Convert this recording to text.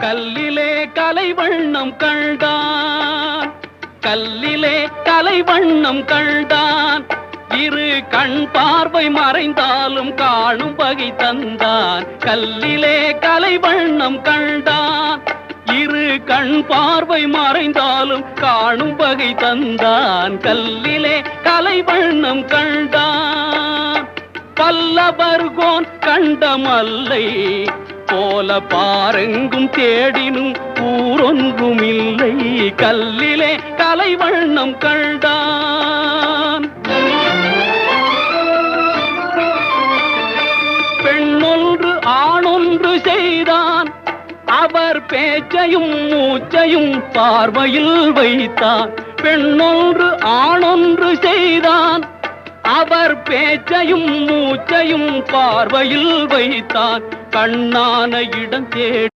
கல்லிலே கலைவண்ணம் கண்டான், கல்லிலே கலைவண்ணம் கண்டான். இரு கண் பார்வை மறைந்தாலும் காணும் வகை தந்தான். கல்லிலே கலைவண்ணம் கண்டான், இரு கண் பார்வை மறைந்தாலும் காணும் வகை தந்தான். கல்லிலே கலைவண்ணம் கண்டான். பல்லவர்கோன் கண்டமல்லை போல பாரெங்கும் தேடினும் ஊரொன்றுமில்லை. கல்லிலே கலைவண்ணம் கண்டான். பெண்ணொன்று ஆணொன்று செய்தான், அவர் பேச்சையும் மூச்சையும் பார்வையில் வைத்தான். பெண்ணொன்று ஆணொன்று செய்தான், அவர் பேச்சையும் மூச்சையும் பார்வையில் வைத்தான். கண்ணான இடம் தேடி